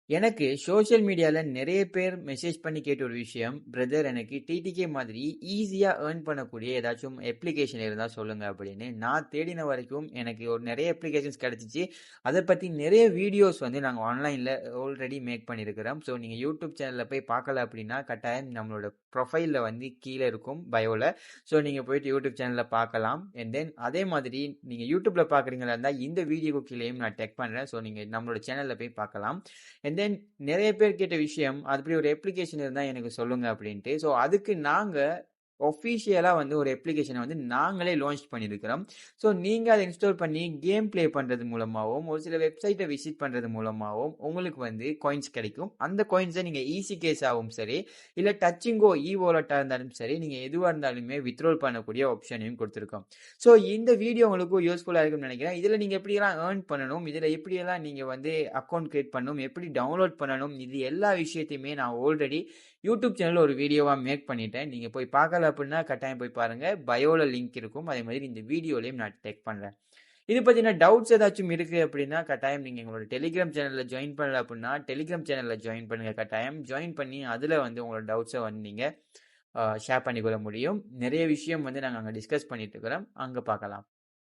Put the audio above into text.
எனக்கு சோஷியல் மீடியால நெறைய பேர் மெசேஜ் பண்ணி கேட்ட ஒரு விஷயம், "பிரதர் எனக்கு டிடிகே மாதிரி ஈஸியா ஏர்ன் பண்ணக்கூடிய ஏதாச்சும் அப்ளிகேஷன் இருந்தா சொல்லுங்க" அப்படின்னு. நான் தேடின வரைக்கும் எனக்கு ஒரு நெறைய அப்ளிகேஷன்ஸ் கெடைச்சுச்சு. அத பத்தி நெறைய வீடியோஸ் வந்து நாங்க ஆன்லைன்ல ஆல்ரெடி மேக் பண்ணியிருக்கிறோம். ஸோ நீங்க யூடியூப் சேனல்ல போய் பார்க்கல அப்படின்னா, கட்டாயம் நம்மளோட ப்ரொஃபைல்ல வந்து கீழ இருக்கும் பயோல. ஸோ நீங்க போயிட்டு யூடியூப் சேனல்ல பார்க்கலாம். அண்ட் தென் அதே மாதிரி நீங்க யூடியூப்ல பார்க்குறீங்களா இருந்தா, இந்த வீடியோக்கு கீழயும் நான் டேக் பண்றேன். ஸோ நீங்க நம்மளோட சேனல்ல போய் பார்க்கலாம். அண்ட் தென் நெறைய பேர் கேட்ட விஷயம், அப்படி ஒரு அப்ளிகேஷன் இருந்தா எனக்கு சொல்லுங்க அப்படின்ட்டு. ஸோ அதுக்கு நாங்க ஒஃபிஷியலா வந்து ஒரு அப்ளிகேஷன வந்து நாங்களே லான்ச் பண்ணியிருக்கிறோம். ஸோ நீங்க அத இன்ஸ்டால் பண்ணி கேம் ப்ளே பண்றது மூலமாவும், ஒரு சில வெப்சைட்ட விசிட் பண்றது மூலமாவும் உங்களுக்கு வந்து காயின்ஸ் கிடைக்கும். அந்த காயின்ஸ நீங்க ஈஸி கேஷாவும் சரி, இல்ல டச்சிங்கோ வாலெட்டா இருந்தாலும் சரி, நீங்க எதுவா இருந்தாலுமே வித்ட்ரால் பண்ணக்கூடிய ஆப்ஷனையும் குடுத்திருக்கோம். ஸோ இந்த வீடியோ உங்களுக்கு யூஸ்ஃபுல்லா இருக்கும்னு நெனைக்கிறேன். இதுல நீங்க எப்படியெல்லாம் ஏர்ன் பண்ணணும், இதுல எப்படியெல்லாம் நீங்க வந்து அக்கவுண்ட் கிரியேட் பண்ணணும், எப்படி டவுன்லோட் பண்ணணும், இது எல்லா விஷயத்தையுமே நான் ஆல்ரெடி யூடியூப் சேனல்ல ஒரு வீடியோவா மேக் பண்ணிட்டேன். நீங்க போய் பார்க்கல அப்படின்னா கட்டாயம் போய் பாருங்க. பயோல லிங்க் இருக்கும். அதே மாதிரி இந்த வீடியோலயும் நான் டேக் பண்றேன். இது பத்தின டவுட்ஸ் ஏதாச்சும் இருக்கு அப்படின்னா, கட்டாயம் நீங்க எங்களோட டெலிகிராம் சேனல்ல ஜாயின் பண்ணல அப்படின்னா, டெலிகிராம் சேனல்ல ஜாயின் பண்ணுங்க கட்டாயம். ஜாயின் பண்ணி அதுல வந்து உங்களோட டவுட்ஸ வந்து நீங்க ஷேர் பண்ணிக்கொள்ள முடியும். நெறைய விஷயம் வந்து நாங்க அங்க டிஸ்கஸ் பண்ணிட்டு இருக்கிறோம். அங்க பார்க்கலாம்.